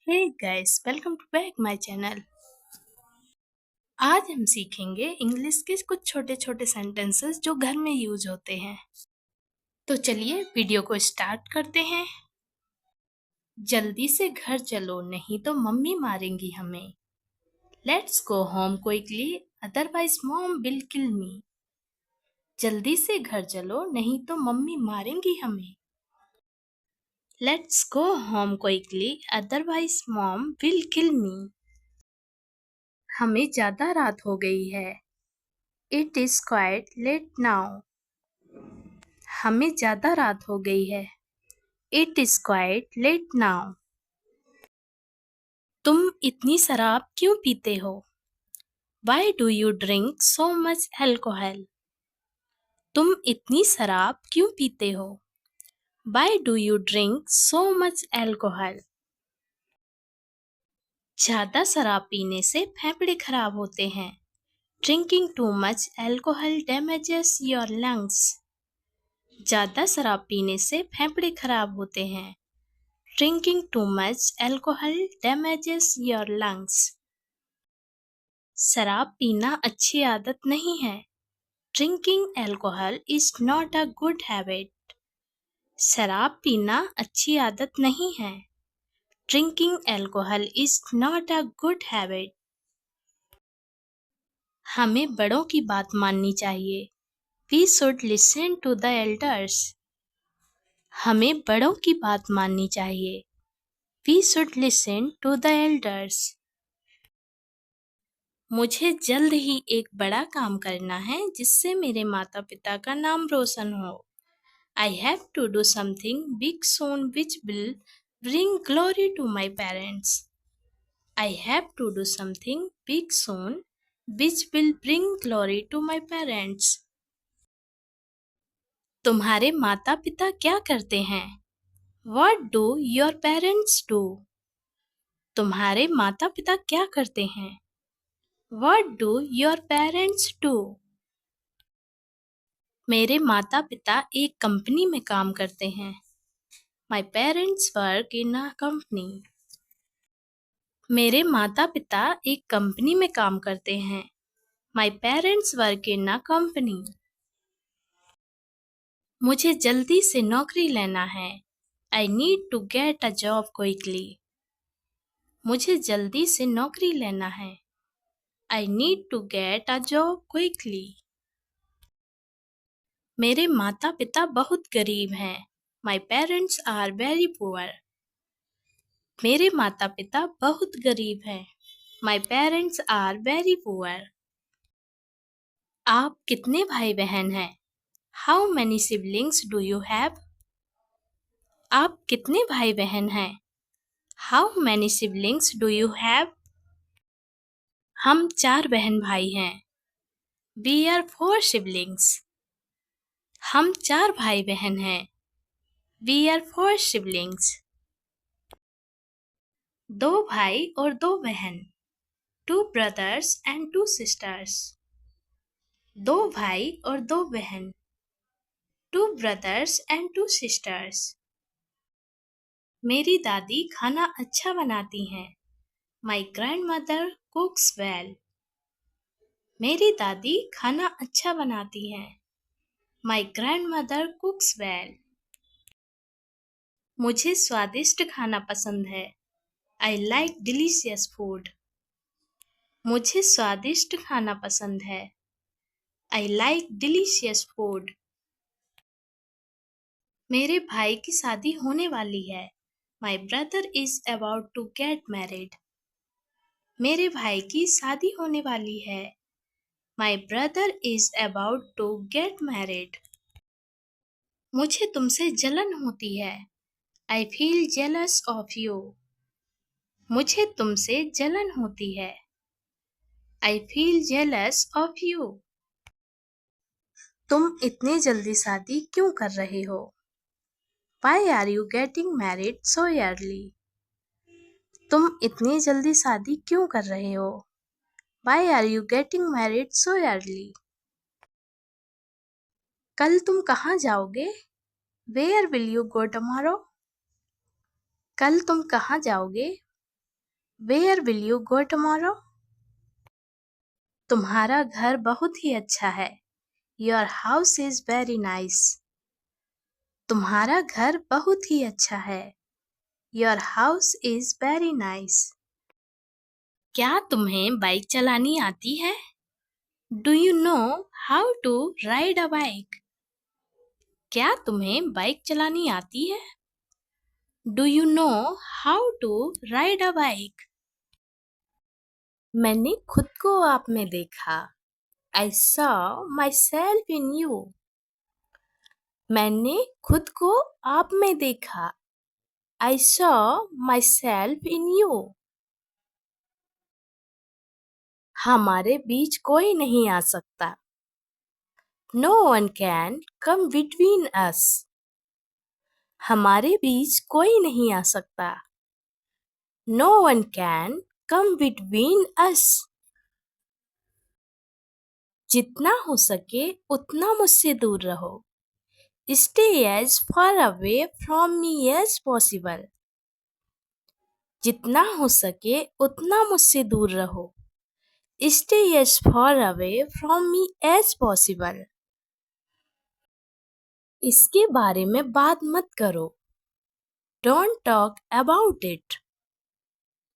Hey guys, welcome to back my channel. आज हम सीखेंगे इंग्लिश के कुछ छोटे छोटे सेंटेंसेस जो घर में यूज होते हैं। तो चलिए वीडियो को स्टार्ट करते हैं। जल्दी से घर चलो नहीं तो मम्मी मारेंगी हमें। Let's go home quickly otherwise mom will kill me. जल्दी से घर चलो नहीं तो मम्मी मारेंगी हमें। Let's go home quickly otherwise mom will kill me. हमें ज्यादा रात हो गई है। It is quite late now. हमें ज्यादा रात हो गई है। It is quite late now. तुम इतनी शराब क्यों पीते हो? Why do you drink so much alcohol? तुम इतनी शराब क्यों पीते हो? Why do you drink so much alcohol? ज्यादा शराब पीने से फेफड़े खराब होते हैं। Drinking too much alcohol damages your lungs. ज्यादा शराब पीने से फेफड़े खराब होते हैं। Drinking too much alcohol damages your lungs. शराब पीना अच्छी आदत नहीं है। Drinking alcohol is not a good habit. शराब पीना अच्छी आदत नहीं है। Drinking alcohol is not a good habit. हमें बड़ों की बात माननी चाहिए। We should listen to the elders. हमें बड़ों की बात माननी चाहिए। We should listen to the elders. मुझे जल्द ही एक बड़ा काम करना है जिससे मेरे माता पिता का नाम रोशन हो। I have to do something big soon which will bring glory to my parents. I have to do something big soon which will bring glory to my parents. तुम्हारे माता पिता क्या करते हैं? What do your parents do? तुम्हारे माता पिता क्या करते हैं? What do your parents do? मेरे माता पिता एक कंपनी में काम करते हैं। My parents work in a company. मेरे माता पिता एक कंपनी में काम करते हैं। My parents work in a company. मुझे जल्दी से नौकरी लेना है। I need to get a job quickly. मुझे जल्दी से नौकरी लेना है। I need to get a job quickly. मेरे माता पिता बहुत गरीब हैं। My parents are very poor. मेरे माता पिता बहुत गरीब हैं। My parents are very poor. आप कितने भाई बहन हैं? How many siblings do you have? आप कितने भाई बहन हैं? How many siblings do you have? हम 4 बहन भाई हैं। We are 4 siblings. हम 4 भाई बहन हैं। We are 4 siblings. 2 भाई और 2 बहन। 2 brothers and 2 sisters. 2 भाई और 2 बहन। 2 brothers and 2 sisters. मेरी दादी खाना अच्छा बनाती हैं। My grandmother cooks well. मेरी दादी खाना अच्छा बनाती हैं। My grandmother cooks well. मुझे स्वादिष्ट खाना पसंद है। I like delicious food. मुझे स्वादिष्ट खाना पसंद है। I like delicious food. मेरे भाई की शादी होने वाली है। My brother is about to get married. मेरे भाई की शादी होने वाली है। My brother is about to get married. मुझे तुमसे जलन होती है। I feel jealous of you. मुझे तुमसे जलन होती है। I feel jealous of you. तुम इतनी जल्दी शादी क्यों कर रहे हो? Why are you getting married so early? तुम इतनी जल्दी शादी क्यों कर रहे हो? Why are you getting married so early? कल तुम कहाँ जाओगे? Where will you go tomorrow? कल तुम कहाँ जाओगे? Where will you go tomorrow? तुम्हारा घर बहुत ही अच्छा है. Your house is very nice. तुम्हारा घर बहुत ही अच्छा है. Your house is very nice. क्या तुम्हें बाइक चलानी आती है? Do you know how to ride a bike? क्या तुम्हें बाइक चलानी आती है? Do you know how to ride a bike? मैंने खुद को आप में देखा. I saw myself in you. मैंने खुद को आप में देखा. I saw myself in you. हमारे बीच कोई नहीं आ सकता. No one can come between us. हमारे बीच कोई नहीं आ सकता. No one can come between us. जितना हो सके उतना मुझसे दूर रहो. Stay as far away from me as possible. जितना हो सके उतना मुझसे दूर रहो. Stay as far away from me as possible. इसके बारे में बात मत करो. Don't talk about it.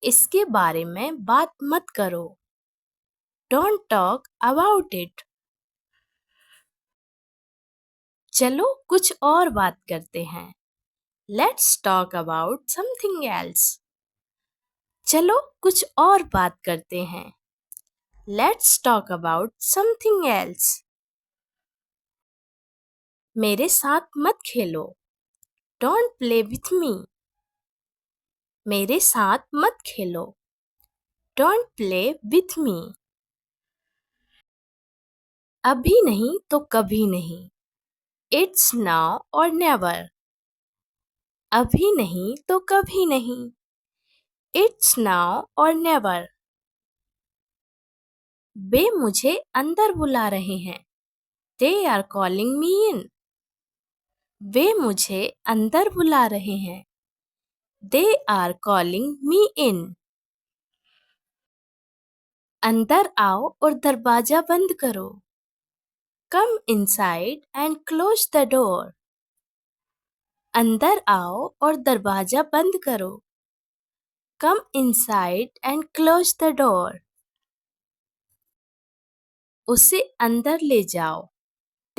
इसके बारे में बात मत करो. Don't talk about it. चलो कुछ और बात करते हैं. Let's talk about something else. चलो कुछ और बात करते हैं. Let's talk about something else. मेरे साथ मत खेलो. Don't play with me. मेरे साथ मत खेलो. Don't play with me. अभी नहीं तो कभी नहीं. It's now or never. अभी नहीं तो कभी नहीं. It's now or never. वे मुझे अंदर बुला रहे हैं. They are calling me in. वे मुझे अंदर बुला रहे हैं. They are calling me in. अंदर आओ और दरवाजा बंद करो. Come inside and close the door. अंदर आओ और दरवाजा बंद करो. Come inside and close the door. उसे अंदर ले जाओ.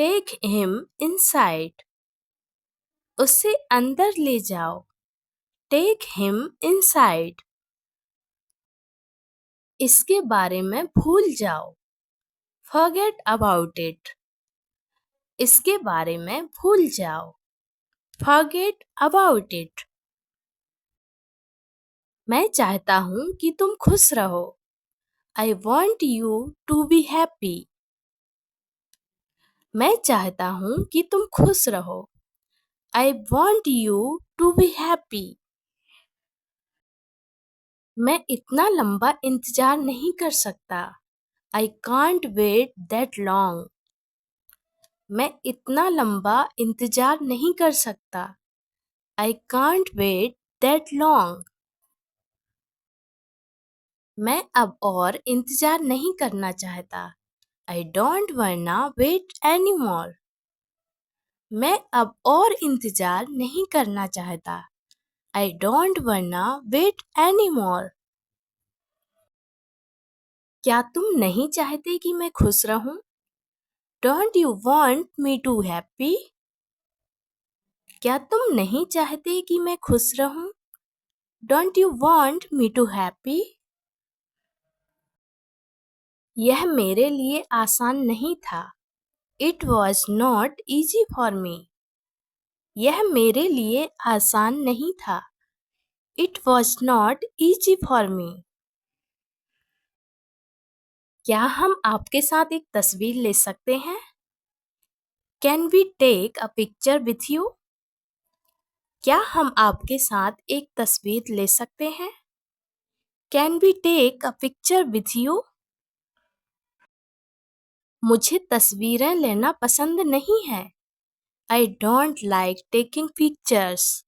Take him inside. उसे अंदर ले जाओ. Take him inside. इसके बारे में भूल जाओ. Forget about it. इसके बारे में भूल जाओ. Forget about it. मैं चाहता हूँ कि तुम खुश रहो. I want you to be happy. मैं चाहता हूँ कि तुम खुश रहो. I want you to be happy. मैं इतना लंबा इंतजार नहीं कर सकता. I can't wait that long. मैं इतना लंबा इंतजार नहीं कर सकता. I can't wait that long. मैं अब और इंतजार नहीं करना चाहता. I don't wanna wait anymore. मैं अब और इंतजार नहीं करना चाहता. I don't wanna wait anymore. क्या तुम नहीं चाहते कि मैं खुश रहूं? Don't you want me to happy? क्या तुम नहीं चाहते कि मैं खुश रहूं? Don't you want me to happy? यह मेरे लिए आसान नहीं था. It was not easy for me. यह मेरे लिए आसान नहीं था. It was not easy for me. क्या हम आपके साथ एक तस्वीर ले सकते हैं? Can we take a picture with you? क्या हम आपके साथ एक तस्वीर ले सकते हैं? Can we take a picture with you? मुझे तस्वीरें लेना पसंद नहीं है. I don't like taking pictures.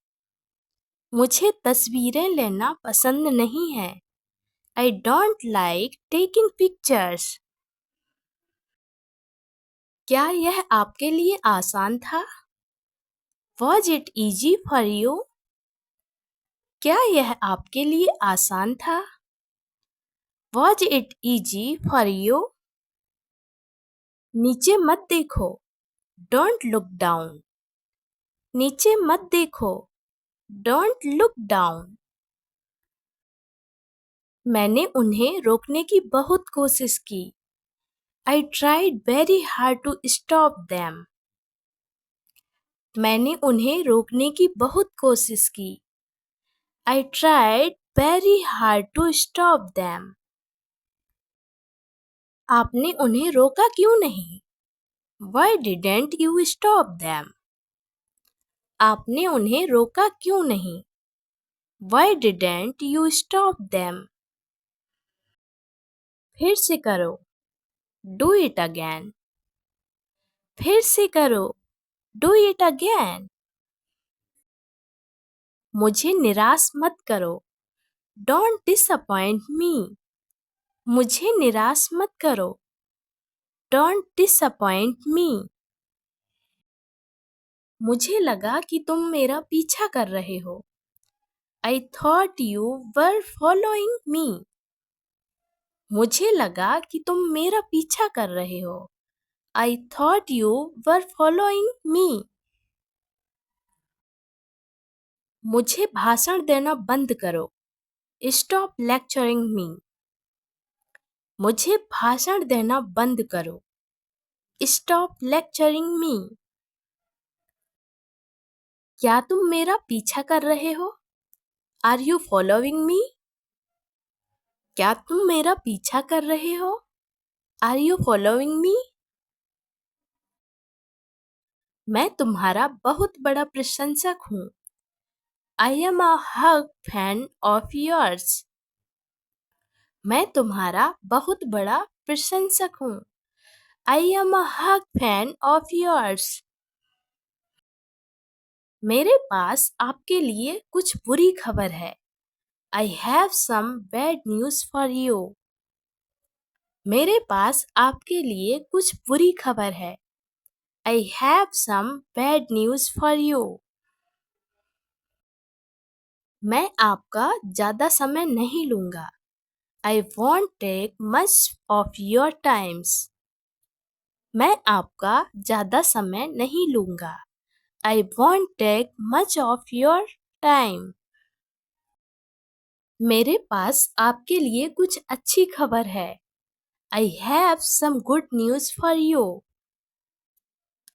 मुझे तस्वीरें लेना पसंद नहीं है. I don't like taking pictures. क्या यह आपके लिए आसान था? Was it easy for you? क्या यह आपके लिए आसान था? Was it easy for you? नीचे मत देखो. Don't look down. नीचे मत देखो. Don't look down. मैंने उन्हें रोकने की बहुत कोशिश की. I tried very hard to stop them. मैंने उन्हें रोकने की बहुत कोशिश की. I tried very hard to stop them. आपने उन्हें रोका क्यों नहीं? Why didn't you stop them? आपने उन्हें रोका क्यों नहीं? Why didn't you stop them? फिर से करो. Do it again. फिर से करो. Do it again. मुझे निराश मत करो. Don't disappoint me. मुझे निराश मत करो. Don't disappoint me. मुझे लगा कि तुम मेरा पीछा कर रहे हो. I thought you were following me. मुझे लगा कि तुम मेरा पीछा कर रहे हो. I thought you were following me. मुझे भाषण देना बंद करो. Stop lecturing me. मुझे भाषण देना बंद करो. Stop lecturing me. क्या तुम मेरा पीछा कर रहे हो? Are you following me? क्या तुम मेरा पीछा कर रहे हो? Are you following me? मैं तुम्हारा बहुत बड़ा प्रशंसक हूँ. I am a hug fan of yours. मैं तुम्हारा बहुत बड़ा प्रशंसक हूँ. I am a hug fan of yours. मेरे पास आपके लिए कुछ बुरी खबर है. I have some bad news for you. मेरे पास आपके लिए कुछ बुरी खबर है. I have some bad news for you. मैं आपका ज़्यादा समय नहीं लूँगा. I won't take much of your times. मैं आपका ज़्यादा समय नहीं लूँगा. I won't take much of your time. मेरे पास आपके लिए कुछ अच्छी खबर है. I have some good news for you.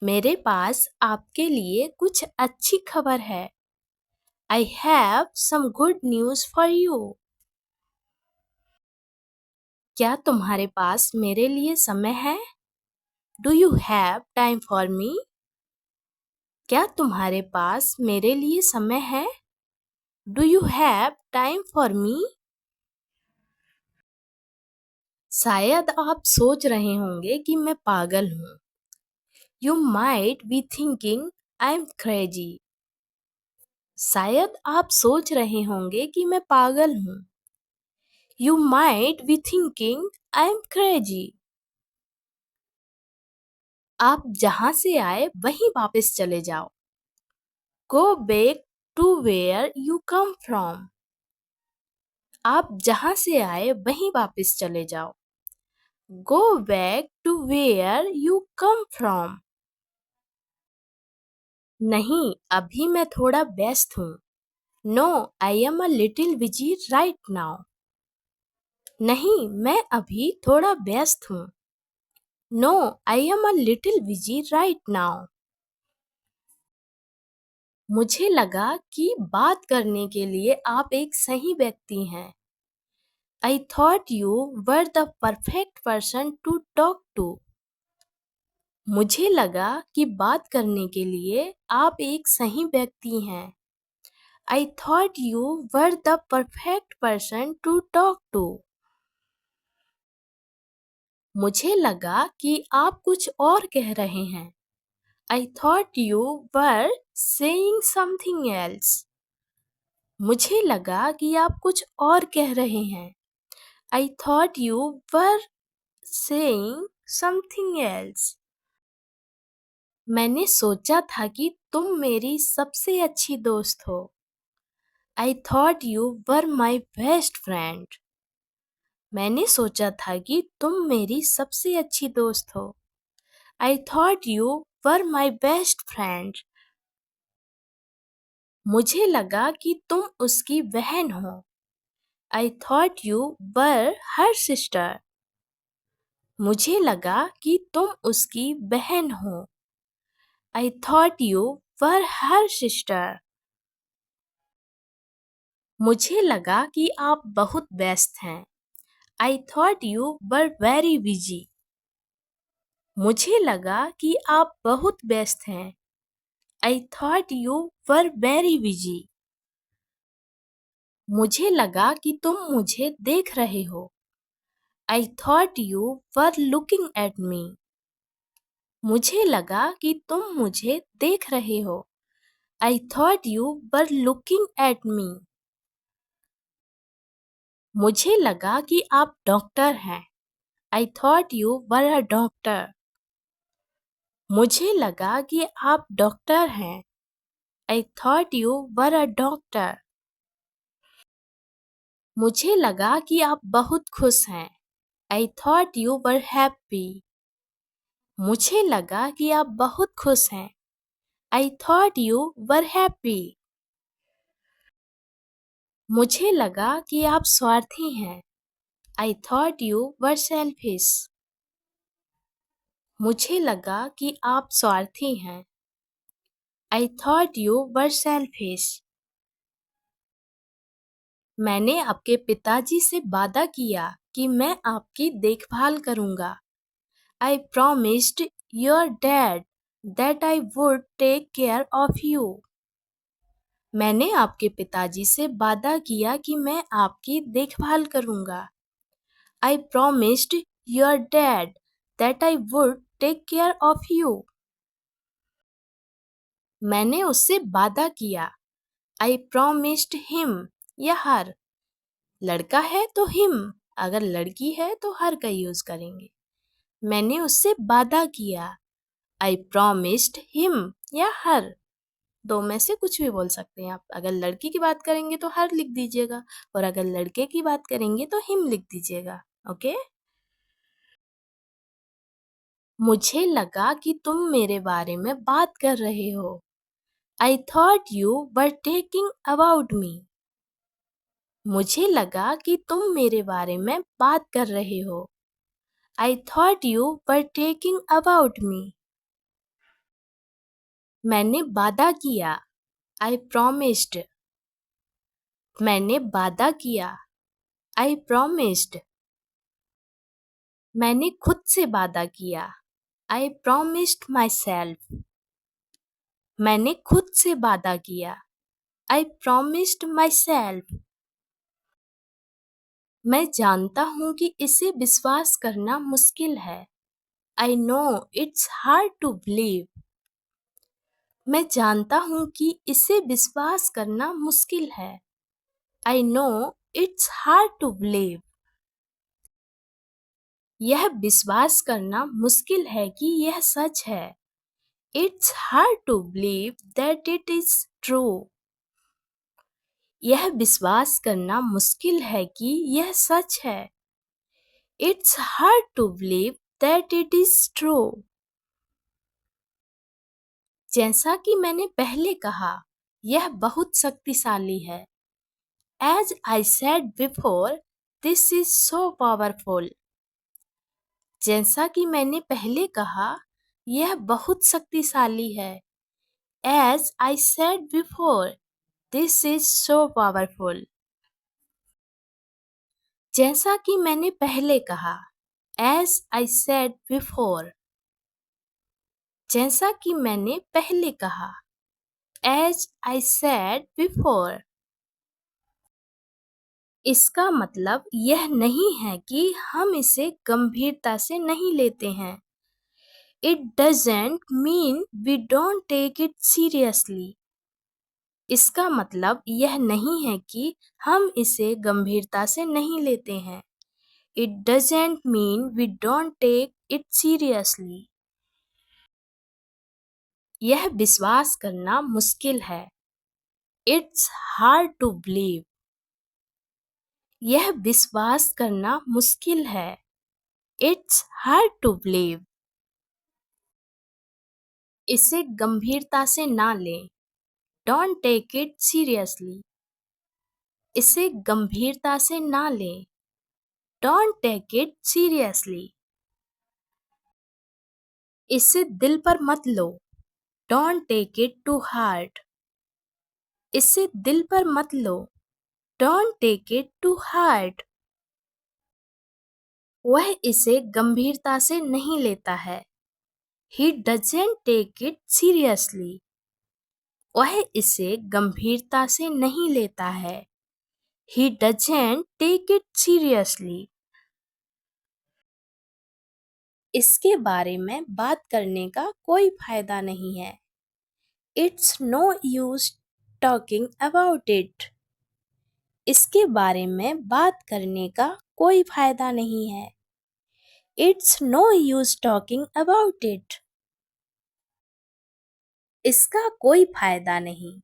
मेरे पास आपके लिए कुछ अच्छी खबर है. I have some good news for you. क्या तुम्हारे पास मेरे लिए समय है? Do you have time for me? क्या तुम्हारे पास मेरे लिए समय है? Do you have time for me? शायद आप सोच रहे होंगे कि मैं पागल हूँ. You might be thinking I'm crazy. शायद आप सोच रहे होंगे कि मैं पागल हूँ. You might be thinking I'm crazy. आप जहाँ से आए वहीं वापस चले जाओ. Go back to where you come from. आप जहाँ से आए वहीं वापस चले जाओ. Go back to where you come from. नहीं, अभी मैं थोड़ा व्यस्त हूँ. No, I am a little busy right now. नहीं, मैं अभी थोड़ा व्यस्त हूँ. No, I am a little busy right now. मुझे लगा कि बात करने के लिए आप एक सही व्यक्ति हैं. I thought you were the perfect person to talk to. मुझे लगा कि बात करने के लिए आप एक सही व्यक्ति हैं. I thought you were the perfect person to talk to. मुझे लगा कि आप कुछ और कह रहे हैं. I thought you were saying something else. मुझे लगा कि आप कुछ और कह रहे हैं. I thought you were saying something else. मैंने सोचा था कि तुम मेरी सबसे अच्छी दोस्त हो. I thought you were my best friend. मैंने सोचा था कि तुम मेरी सबसे अच्छी दोस्त हो. I thought you were my best friend. मुझे लगा कि तुम उसकी बहन हो. I thought you were her sister. मुझे लगा कि तुम उसकी बहन हो. I thought you were her sister. मुझे लगा कि आप बहुत व्यस्त हैं. I thought you were very busy. मुझे लगा कि आप बहुत व्यस्त हैं. I thought you were very busy. मुझे लगा कि तुम मुझे देख रहे हो. I thought you were looking at me. मुझे लगा कि तुम मुझे देख रहे हो. I thought you were looking at me. मुझे लगा कि आप डॉक्टर हैं. I thought you were a doctor. मुझे लगा कि आप डॉक्टर हैं. I thought you were a doctor. मुझे लगा कि आप बहुत खुश हैं. I thought you were happy. मुझे लगा कि आप बहुत खुश हैं. I thought you were happy. मुझे लगा कि आप स्वार्थी हैं. I thought you were selfish. मुझे लगा कि आप स्वार्थी हैं. I thought you were selfish. मैंने आपके पिताजी से वादा किया कि मैं आपकी देखभाल करूंगा. I promised your dad that I would take care of you. मैंने आपके पिताजी से वादा किया कि मैं आपकी देखभाल करूंगा. I promised your dad that I would take care of you. मैंने उससे वादा किया. I promised him या her. लड़का है तो him, अगर लड़की है तो her का यूज करेंगे. मैंने उससे वादा किया. I promised him या her. दो में से कुछ भी बोल सकते हैं आप. अगर लड़की की बात करेंगे तो her लिख दीजिएगा और अगर लड़के की बात करेंगे तो him लिख दीजिएगा. ओके? मुझे लगा कि तुम मेरे बारे में बात कर रहे हो. I thought you were talking about me. मुझे लगा कि तुम मेरे बारे में बात कर रहे हो. I thought you were talking about me. मैंने वादा किया. I promised. मैंने वादा किया. I promised. मैंने खुद से वादा किया. I promised myself. मैंने खुद से वादा किया. I promised myself. मैं जानता हूँ कि इसे विश्वास करना मुश्किल है. I know it's hard to believe. मैं जानता हूँ कि इसे विश्वास करना मुश्किल है. I know it's hard to believe. यह विश्वास करना मुश्किल है कि यह सच है. It's hard to believe that it is true. यह विश्वास करना मुश्किल है कि यह सच है. It's hard to believe that it is true. जैसा कि मैंने पहले कहा, यह बहुत शक्तिशाली है. As I said before, this is so powerful. जैसा कि मैंने पहले कहा, यह बहुत शक्तिशाली है. As I said before, this is so powerful. जैसा कि मैंने पहले कहा. As I said before. जैसा कि मैंने पहले कहा. As I said before. इसका मतलब यह नहीं है कि हम इसे गंभीरता से नहीं लेते हैं. It doesn't mean we don't take it seriously. इसका मतलब यह नहीं है कि हम इसे गंभीरता से नहीं लेते हैं. It doesn't mean we don't take it seriously. यह विश्वास करना मुश्किल है. It's hard to believe. यह विश्वास करना मुश्किल है. It's hard to believe. इसे गंभीरता से ना लें. Don't take it seriously. इसे गंभीरता से ना लें. Don't take it seriously. इसे दिल पर मत लो. Don't take it to heart. इसे दिल पर मत लो. Don't take it to heart. वह इसे गंभीरता से नहीं लेता है. He doesn't take it seriously. वह इसे गंभीरता से नहीं लेता है. He doesn't take it seriously. इसके बारे में बात करने का कोई फायदा नहीं है. It's no use talking about it. इसके बारे में बात करने का कोई फायदा नहीं है. It's no use talking about it. इसका कोई फायदा नहीं.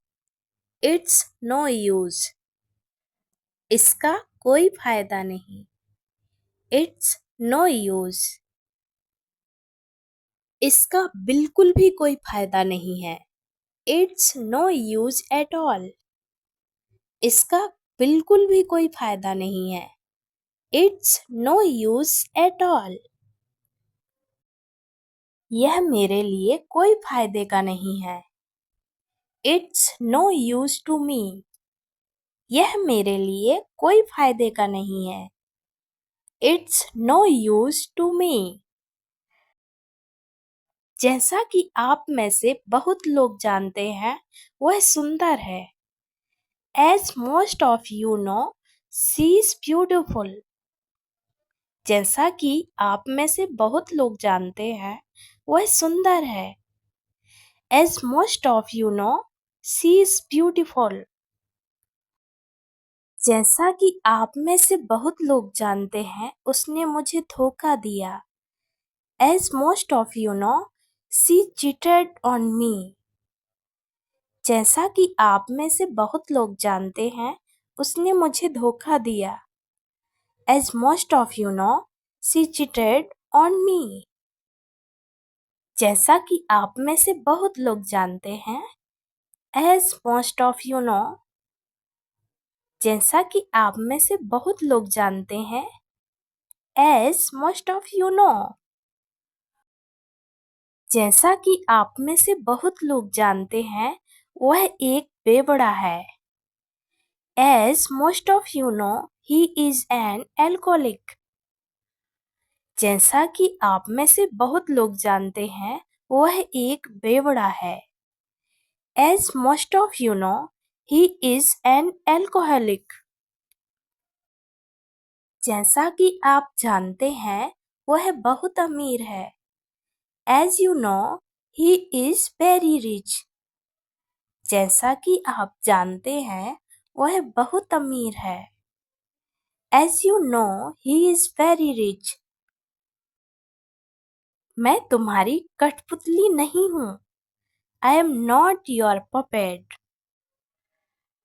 It's no use. इसका कोई फायदा नहीं. It's no use. इसका बिल्कुल भी कोई फायदा नहीं है. It's no use at all. इसका बिल्कुल भी कोई फायदा नहीं है. It's no use at all. यह मेरे लिए कोई फायदे का नहीं है. It's no use to me. यह मेरे लिए कोई फायदे का नहीं है. It's no use to me. जैसा कि आप में से बहुत लोग जानते हैं, वह सुंदर है. As most of you know, she is beautiful. जैसा कि आप में से बहुत लोग जानते हैं, वह सुंदर है. As most of you know, she is beautiful. जैसा कि आप में से बहुत लोग जानते हैं, उसने मुझे धोखा दिया. As most of you know, she cheated on me. जैसा कि आप में से बहुत लोग जानते हैं, उसने मुझे धोखा दिया. As most of you know, she cheated on me. जैसा कि आप में से बहुत लोग जानते हैं, as most of you know. जैसा कि आप में से बहुत लोग जानते हैं, as most of you know. जैसा कि आप में से बहुत लोग जानते हैं, वह एक बेवड़ा है. As most of you know, he is an alcoholic. जैसा कि आप में से बहुत लोग जानते हैं, वह एक बेवड़ा है. As most of you know, he is an alcoholic. जैसा कि आप जानते हैं, वह बहुत अमीर है. As you know, he is very rich. जैसा कि आप जानते हैं, वह बहुत अमीर है. As you know, he is very rich. मैं तुम्हारी कठपुतली नहीं हूँ. I am not your puppet.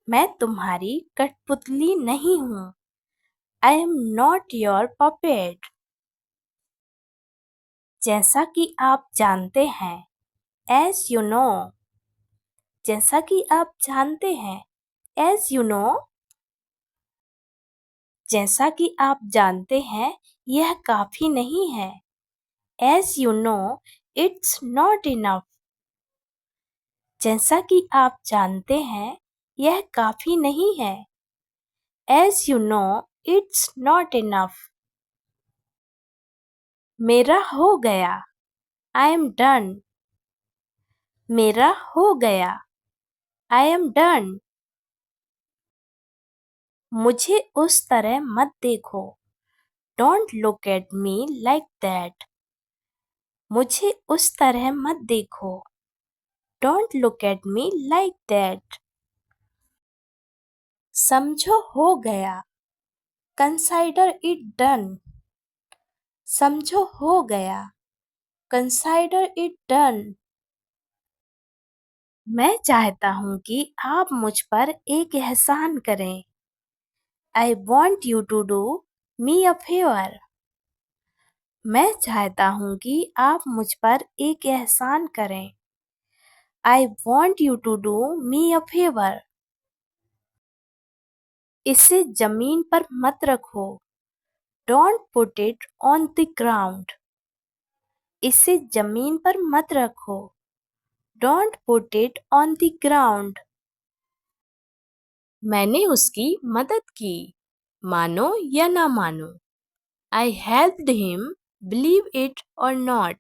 मैं तुम्हारी कठपुतली नहीं हूँ. I am not your puppet. जैसा कि आप जानते हैं, as you know. जैसा कि आप जानते हैं, as you know. जैसा कि आप जानते हैं, यह काफी नहीं है. As you know, it's not enough. जैसा कि आप जानते हैं, यह काफी नहीं है. As you know, it's not enough. मेरा हो गया. I am done. मेरा हो गया. I am done. मुझे उस तरह मत देखो. Don't look at me like that. मुझे उस तरह मत देखो. Don't look at me like that. समझो हो गया. Consider it done. समझो हो गया। Consider it done. मैं चाहता हूँ कि आप मुझ पर एक एहसान करें। I want you to do me a favor. मैं चाहता हूँ कि आप मुझ पर एक एहसान करें। I want you to do me a favor. इसे जमीन पर मत रखो। Don't put it on the ground. इसे जमीन पर मत रखो। Don't put it on the ground. मैंने उसकी मदद की, मानो या ना मानो। I helped him, believe it or not.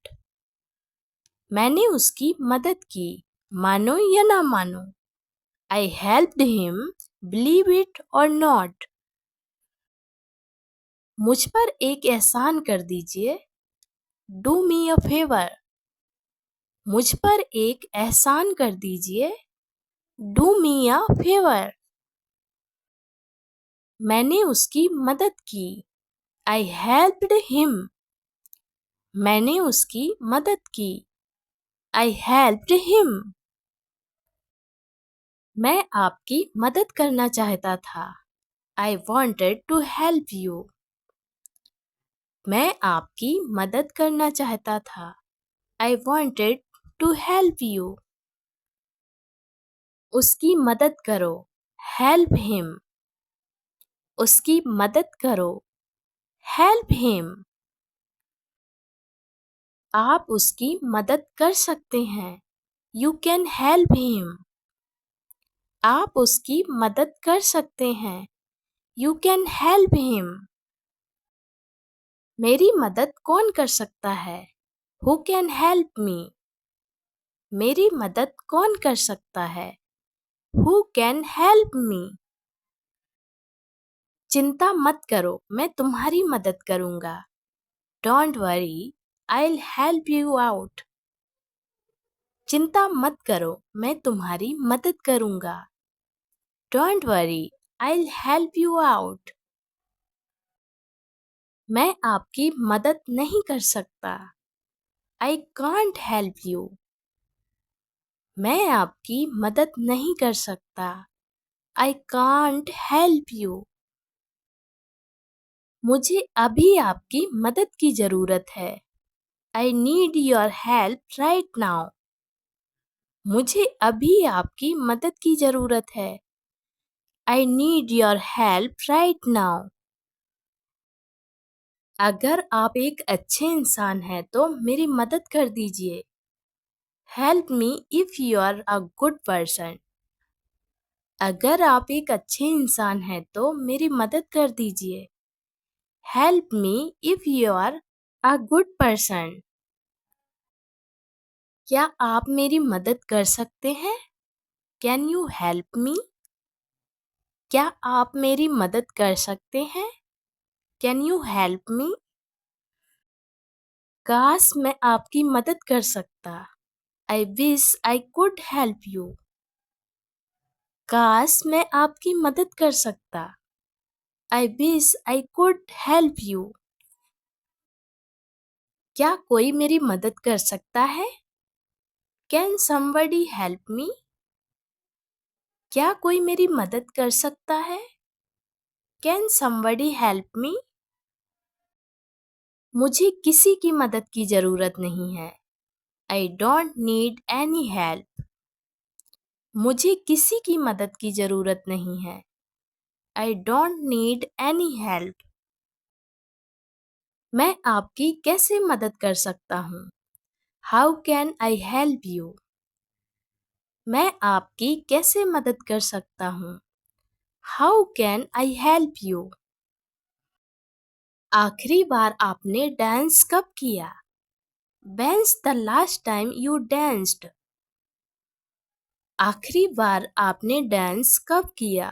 मैंने उसकी मदद की, मानो या ना मानो। I helped him, believe it or not. मुझ पर एक एहसान कर दीजिए। Do me a favor. मुझ पर एक एहसान कर दीजिए। Do me a favor. मैंने उसकी मदद की। I helped him. मैंने उसकी मदद की। I helped him. मैं आपकी मदद करना चाहता था। I wanted to help you. मैं आपकी मदद करना चाहता था। I wanted to help you. उसकी मदद करो। Help him. उसकी मदद करो। Help him. आप उसकी मदद कर सकते हैं। You can help him. आप उसकी मदद कर सकते हैं। You can help him. मेरी मदद कौन कर सकता है? Who can help me? मेरी मदद कौन कर सकता है? Who can help me? चिंता मत करो, मैं तुम्हारी मदद करूंगा। Don't worry, I'll help you out. चिंता मत करो, मैं तुम्हारी मदद करूंगा। Don't worry, I'll help you out. मैं आपकी मदद नहीं कर सकता। I can't help you. मैं आपकी मदद नहीं कर सकता। I can't help you. मुझे अभी आपकी मदद की जरूरत है। I need your help right now. मुझे अभी आपकी मदद की जरूरत है। I need your help right now. अगर आप एक अच्छे इंसान हैं तो मेरी मदद कर दीजिए। Help me if you are a good person. अगर आप एक अच्छे इंसान हैं तो मेरी मदद कर दीजिए। Help me if you are a good person. क्या आप मेरी मदद कर सकते हैं? Can you help me? क्या आप मेरी मदद कर सकते हैं? Can you help me? काश मैं आपकी मदद कर सकता। I wish I could help you. काश मैं आपकी मदद कर सकता। I wish I could help you. क्या कोई मेरी मदद कर सकता है? Can somebody help me? क्या कोई मेरी मदद कर सकता है? Can somebody help me? मुझे किसी की मदद की जरूरत नहीं है। I don't need any help. मुझे किसी की मदद की जरूरत नहीं है। I don't need any help. मैं आपकी कैसे मदद कर सकता हूँ? How can I help you? मैं आपकी कैसे मदद कर सकता हूँ? How can I help you? आखिरी बार आपने डांस कब किया? When's the last time you danced? आखिरी बार आपने डांस कब किया?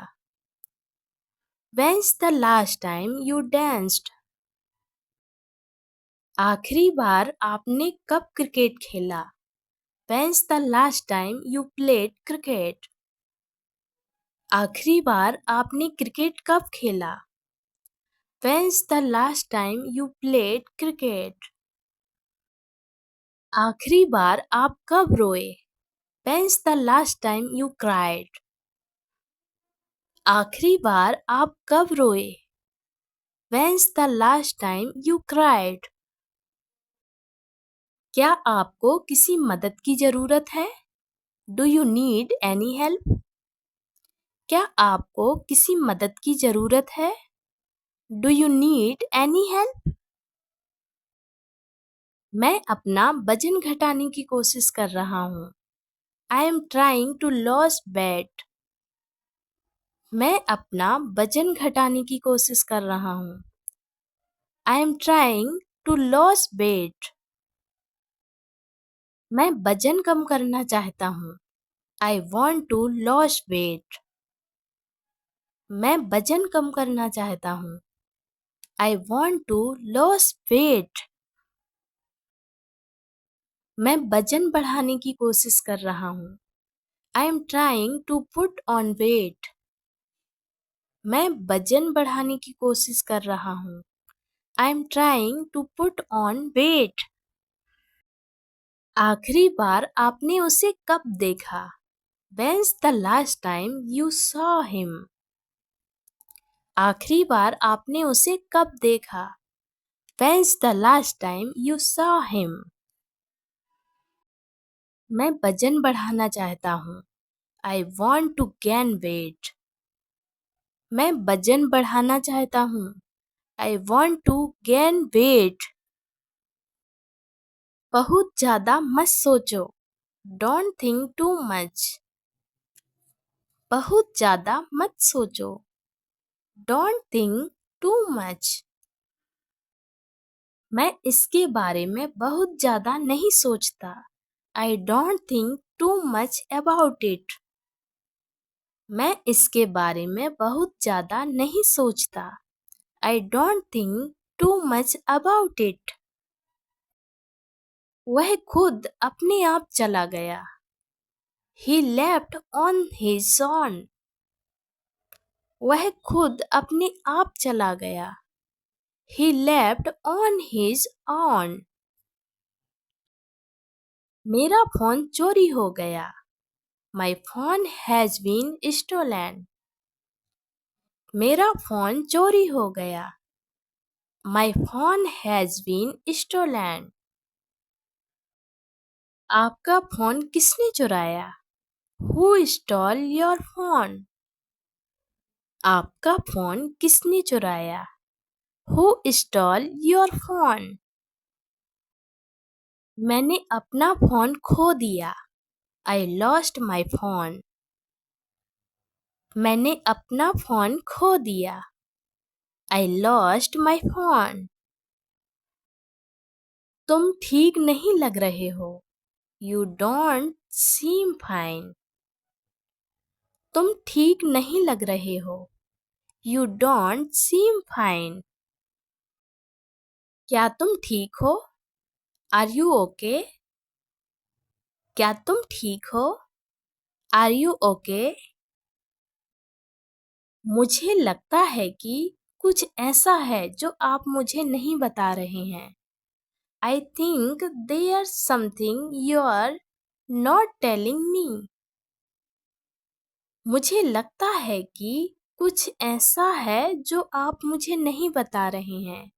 When's the last time you danced? आखिरी बार आपने कब क्रिकेट खेला? When's the last time you played cricket? आखिरी बार आपने क्रिकेट कब खेला? When's the last time you played cricket? आखिरी बार आप कब रोए? When's the last time you cried? आखिरी बार आप कब रोए? When's the last time you cried? क्या आपको किसी मदद की जरूरत है? Do you need any help? क्या आपको किसी मदद की जरूरत है? Do you need any help? मैं अपना वजन घटाने की कोशिश कर रहा हूँ. I am trying to lose weight. मैं अपना वजन घटाने की कोशिश कर रहा हूँ. I am trying to lose weight. मैं वजन कम करना चाहता हूँ. I want to lose weight. मैं वजन कम करना चाहता हूँ. I want to lose weight. मैं वजन बढ़ाने की कोशिश कर रहा हूँ. I am trying to put on weight. मैं वजन बढ़ाने की कोशिश कर रहा हूँ. I am trying to put on weight. आखिरी बार आपने उसे कब देखा? When's the last time you saw him? आखिरी बार आपने उसे कब देखा? When's the last time you saw him? मैं वजन बढ़ाना चाहता हूँ. I want to gain weight. मैं वजन बढ़ाना चाहता हूँ. I want to gain weight. बहुत ज़्यादा मत सोचो. Don't think too much. बहुत ज़्यादा मत सोचो. Don't think too much. मैं इसके बारे में बहुत ज़्यादा नहीं सोचता. I don't think too much about it. मैं इसके बारे में बहुत ज़्यादा नहीं सोचता. I don't think too much about it. वह खुद अपने आप चला गया. He left on his own. वह खुद अपने आप चला गया. He left on his own. मेरा फोन चोरी हो गया. My phone has been stolen. मेरा फोन चोरी हो गया. My phone has been stolen. आपका फोन किसने चुराया? Who stole your phone? आपका फोन किसने चुराया? Who stole your phone? मैंने अपना फोन खो दिया. I lost my phone. मैंने अपना फोन खो दिया. I lost my phone. तुम ठीक नहीं लग रहे हो. You don't seem fine. तुम ठीक नहीं लग रहे हो. You don't seem fine. क्या तुम ठीक हो? Are you okay? क्या तुम ठीक हो? Are you okay? मुझे लगता है कि कुछ ऐसा है जो आप मुझे नहीं बता रहे हैं. I think there's something you're not telling me. मुझे लगता है कि कुछ ऐसा है जो आप मुझे नहीं बता रहे हैं.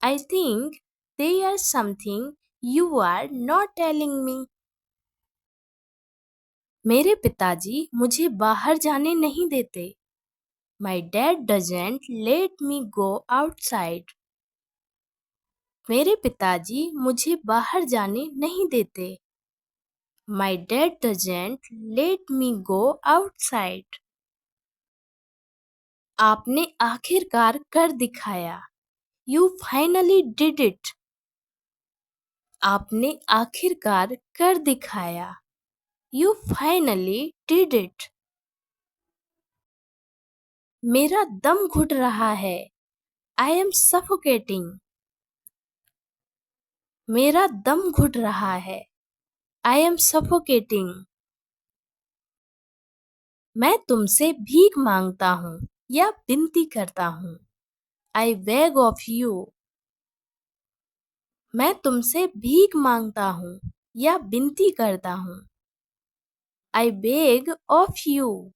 I think there's something you are not telling me. मेरे पिताजी मुझे बाहर जाने नहीं देते. My dad doesn't let me go outside. मेरे पिताजी मुझे बाहर जाने नहीं देते. My dad doesn't let me go outside. आपने आखिरकार कर दिखाया. You finally did it. आपने आखिरकार कर दिखाया. You finally did it. मेरा दम घुट रहा है. I am suffocating. मेरा दम घुट रहा है. I am suffocating. मैं तुमसे भीख मांगता हूँ या विनती करता हूँ. I beg of you. मैं तुमसे भीख मांगता हूँ या विनती करता हूँ. I beg of you.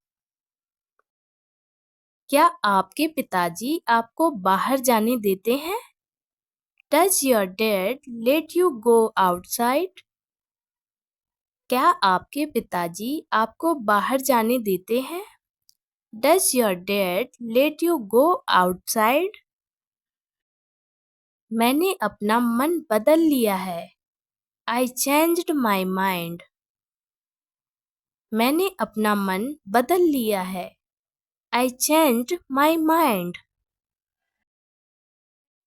क्या आपके पिताजी आपको बाहर जाने देते हैं? Does your dad let you go outside? क्या आपके पिताजी आपको बाहर जाने देते हैं? Does your dad let you go outside? मैंने अपना मन बदल लिया है. I changed my mind. मैंने अपना मन बदल लिया है. I changed my mind.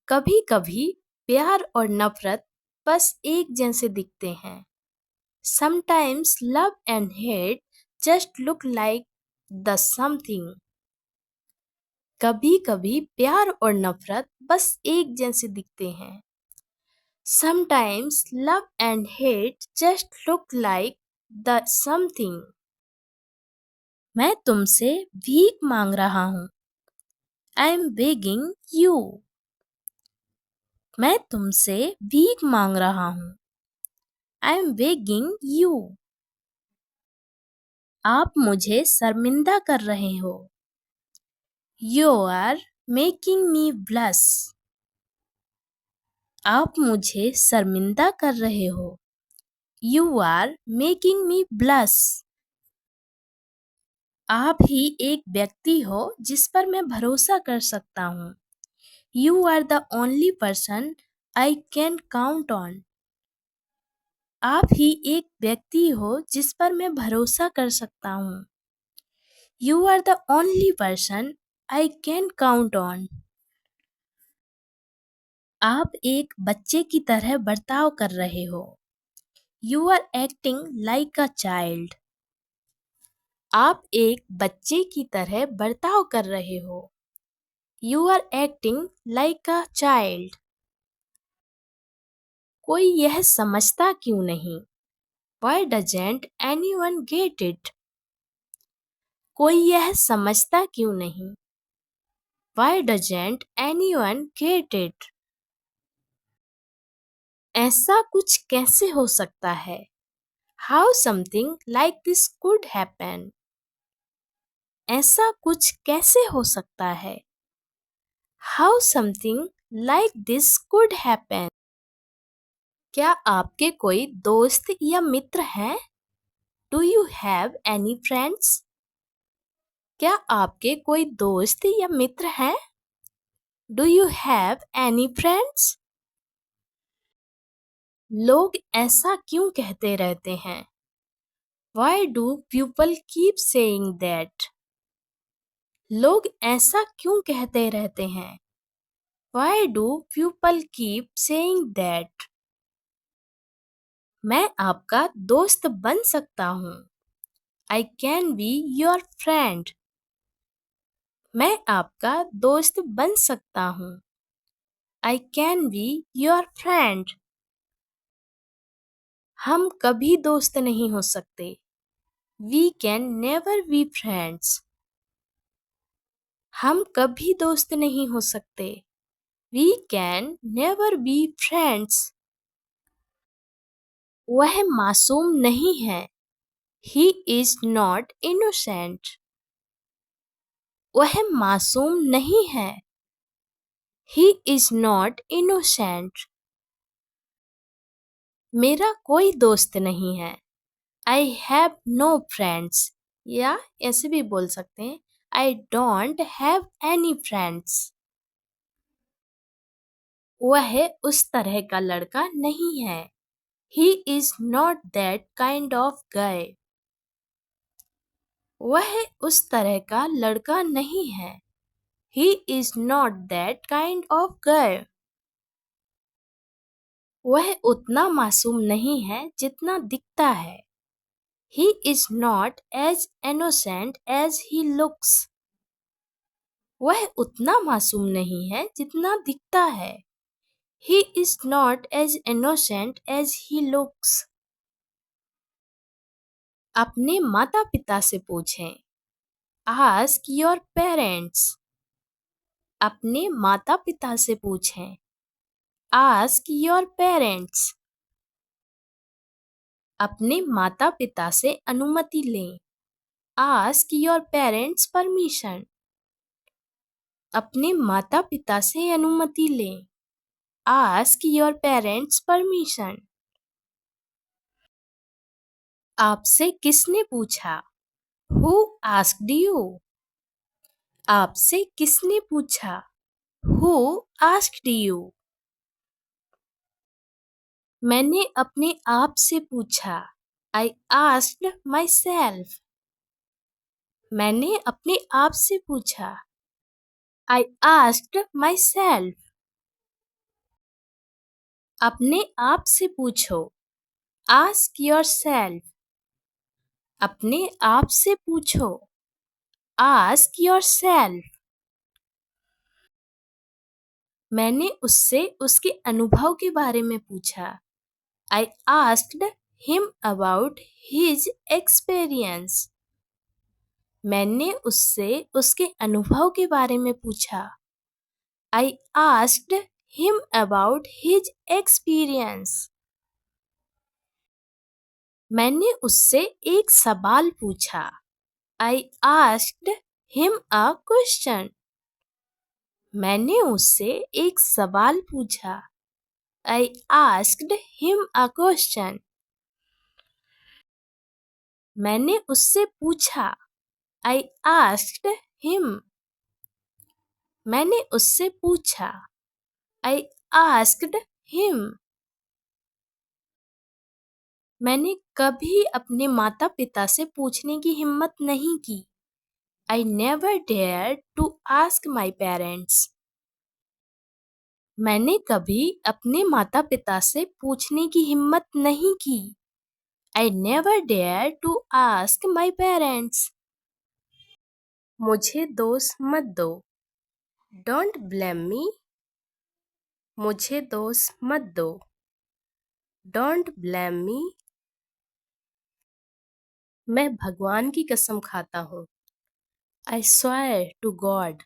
कभी-कभी प्यार और नफरत बस एक जैसे दिखते हैं. Sometimes love and hate just look like the something. कभी-कभी प्यार और नफरत बस एक जैसे दिखते हैं. Sometimes love and hate just look like the something. मैं तुमसे भीख मांग रहा हूँ. I am begging you. मैं तुमसे भीख मांग रहा हूँ. I am begging you. आप मुझे शर्मिंदा कर रहे हो. You are making me blush. आप मुझे शर्मिंदा कर रहे हो. You are making me blush. आप ही एक व्यक्ति हो जिस पर मैं भरोसा कर सकता हूँ. You are the only person I can count on. आप ही एक व्यक्ति हो जिस पर मैं भरोसा कर सकता हूँ. You are the only person I can count on. आप एक बच्चे की तरह बर्ताव कर रहे हो. You are acting like a child. आप एक बच्चे की तरह बर्ताव कर रहे हो. You are acting like a child. कोई यह समझता क्यों नहीं? Why doesn't anyone get it? कोई यह समझता क्यों नहीं? Why doesn't anyone get it? ऐसा कुछ कैसे हो सकता है? How something like this could happen? ऐसा कुछ कैसे हो सकता है? How something like this could happen? क्या आपके कोई दोस्त या मित्र हैं? Do you have any friends? क्या आपके कोई दोस्त या मित्र हैं? Do you have any friends? लोग ऐसा क्यों कहते रहते हैं? Why do people keep saying that? लोग ऐसा क्यों कहते रहते हैं? Why do people keep saying that? मैं आपका दोस्त बन सकता हूँ. I can be your friend. मैं आपका दोस्त बन सकता हूँ. I can be your friend. हम कभी दोस्त नहीं हो सकते. We can never be friends. हम कभी दोस्त नहीं हो सकते. We can never be friends. वह मासूम नहीं है. He is not innocent. वह मासूम नहीं है. He is not innocent. मेरा कोई दोस्त नहीं है. I have no friends. या ऐसे भी बोल सकते हैं I don't have any friends. वह उस तरह का लड़का नहीं है. He is not that kind of guy. वह उस तरह का लड़का नहीं है. He is not that kind of guy. वह उतना मासूम नहीं है जितना दिखता है. He is not as innocent as he looks. वह उतना मासूम नहीं है जितना दिखता है. He is not as innocent as he looks. अपने माता-पिता से पूछें. Ask your parents. अपने माता पिता से पूछें। Ask your parents. अपने माता पिता से अनुमति लें। Ask your parents permission. अपने माता पिता से अनुमति लें। Ask your parents permission. आपसे किसने पूछा? Who asked you? आपसे किसने पूछा? Who asked you? मैंने अपने आप से पूछा। I asked myself. मैंने अपने आप से पूछा। I asked myself. अपने आप से पूछो। Ask yourself. अपने आप से पूछो। Ask yourself. मैंने उससे उसके अनुभव के बारे में पूछा। I asked him about his experience. मैंने उससे उसके अनुभव के बारे में पूछा। I asked him about his experience. मैंने उससे एक सवाल पूछा। I asked him a question. मैंने उससे एक सवाल पूछा। I asked him a question. मैंने उससे पूछा। I asked him. मैंने उससे पूछा। I asked him. मैंने कभी अपने माता पिता से पूछने की हिम्मत नहीं की। I never dared to ask my parents. मैंने कभी अपने माता पिता से पूछने की हिम्मत नहीं की। I never dared to ask my parents. मुझे दोष मत दो। Don't blame me. मुझे दोष मत दो। Don't blame me. मैं भगवान की कसम खाता हूँ। I swear to God.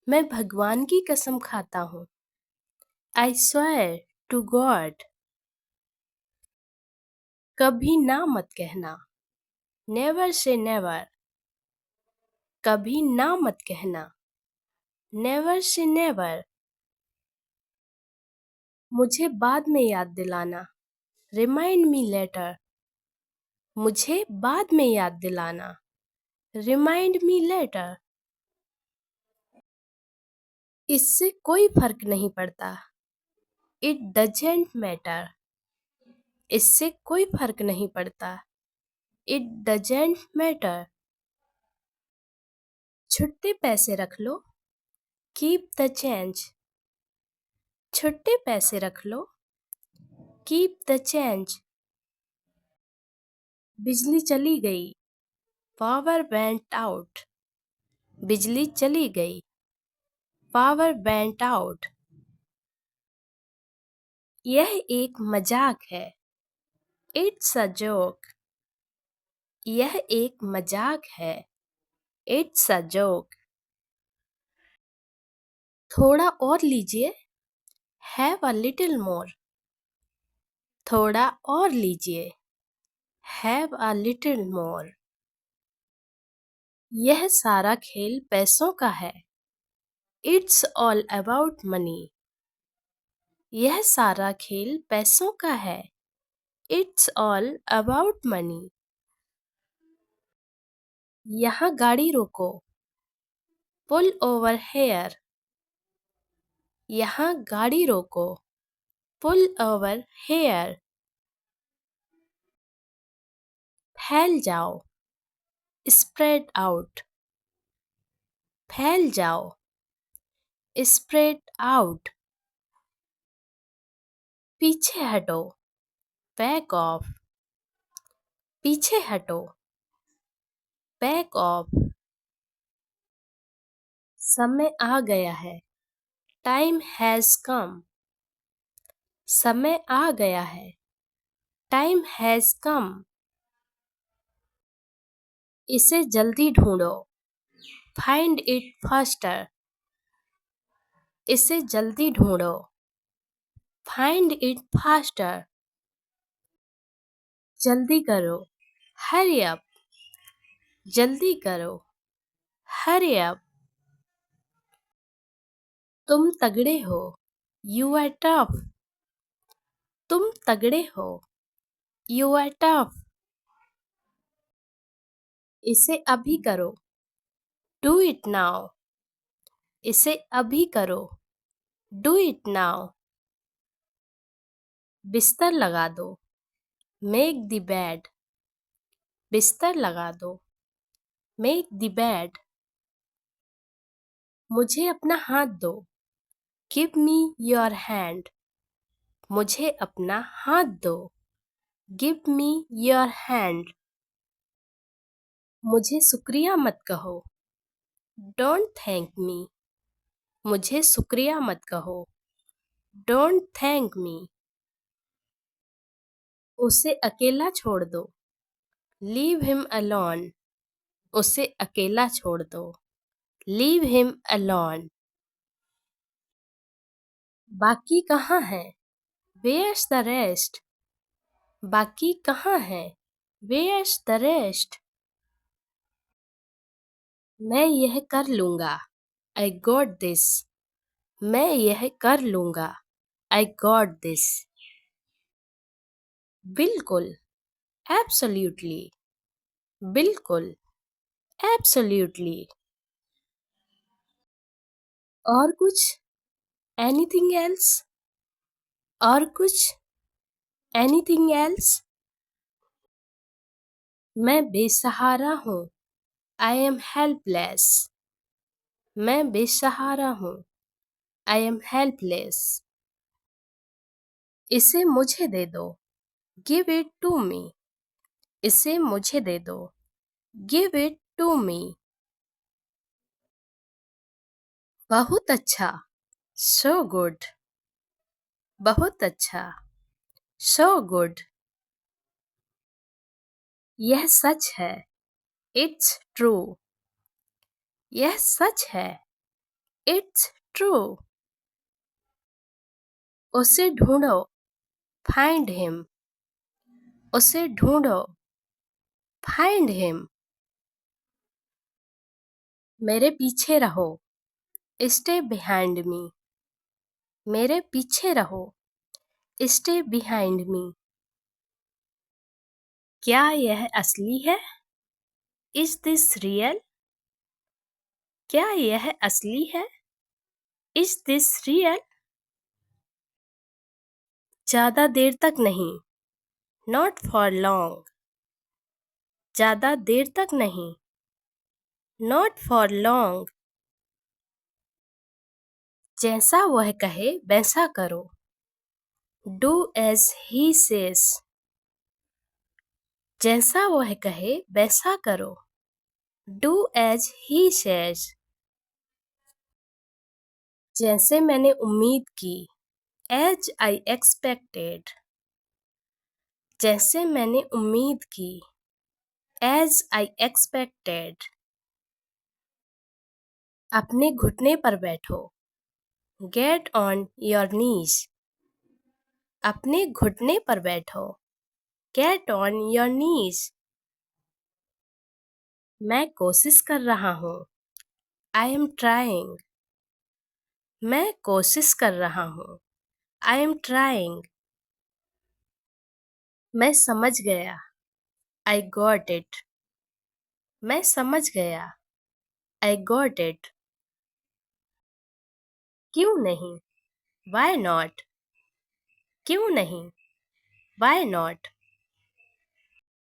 मैं भगवान की कसम खाता हूँ। I swear to God. कभी ना मत कहना। Never say never. कभी ना मत कहना। Never say never. मुझे बाद में याद दिलाना। Remind me later. मुझे बाद में याद दिलाना। Remind me later. इससे कोई फर्क नहीं पड़ता। It doesn't matter. इससे कोई फर्क नहीं पड़ता। It doesn't matter. छुट्टे पैसे रख लो। Keep the change. छुट्टे पैसे रख लो। Keep the change. बिजली चली गई। Power went out. बिजली चली गई। Power went out. यह एक मजाक है। It's a joke. यह एक मजाक है। It's a joke. थोड़ा और लीजिए। Have a little more. थोड़ा और लीजिए। Have a little more. यह सारा खेल पैसों का है। It's all about money. यह सारा खेल पैसों का है। It's all about money. यहाँ गाड़ी रोको। Pull over here. यहाँ गाड़ी रोको। Pull over here. फैल जाओ। Spread out. फैल जाओ। Spread out. पीछे हटो। Back off. पीछे हटो। Back off. समय आ गया है। Time has come. समय आ गया है। Time has come. इसे जल्दी ढूंढो। Find it faster. इसे जल्दी ढूंढो। Find it faster. जल्दी करो। Hurry up. जल्दी करो। Hurry up. तुम तगड़े हो। You are tough. तुम तगड़े हो। You are tough. इसे अभी करो। Do it now. इसे अभी करो। Do it now. बिस्तर लगा दो। Make the bed. बिस्तर लगा दो। Make the bed. मुझे अपना हाथ दो। Give me your hand. मुझे अपना हाथ दो। Give me your hand. मुझे शुक्रिया मत कहो। Don't thank me. मुझे शुक्रिया मत कहो। Don't thank me. उसे अकेला छोड़ दो। Leave him alone. उसे अकेला छोड़ दो। Leave him alone. बाकी कहाँ है? Where's the rest? बाकी कहाँ है? Where's the rest? मैं यह कर लूँगा। I got this. मैं यह कर लूँगा। I got this. बिल्कुल। Absolutely. बिल्कुल। Absolutely. और कुछ? Anything else? और कुछ? Anything else? मैं बेसहारा हूँ। I am helpless. मैं बेसहारा हूँ। I am helpless. इसे मुझे दे दो। Give it to me. इसे मुझे दे दो। Give it to me. बहुत अच्छा। So good. बहुत अच्छा। So good. यह सच है। It's true. यह सच है। It's true. उसे ढूंढो। Find him. उसे ढूंढो। Find him. मेरे पीछे रहो। Stay behind me. मेरे पीछे रहो। Stay behind me. क्या यह असली है? Is this real? क्या यह असली है? Is this real? ज़्यादा देर तक नहीं। Not for long. ज़्यादा देर तक नहीं। Not for long. जैसा वह कहे वैसा करो। Do as he says. जैसा वह कहे वैसा करो। Do as he says. जैसे मैंने उम्मीद की। As I expected. जैसे मैंने उम्मीद की। As I expected. अपने घुटने पर बैठो। Get on your knees. अपने घुटने पर बैठो। Get on your knees. मैं कोशिश कर रहा हूँ। I am trying. मैं कोशिश कर रहा हूँ। I am trying. मैं समझ गया। I got it. मैं समझ गया। I got it. क्यों नहीं? Why not? क्यों नहीं? Why not?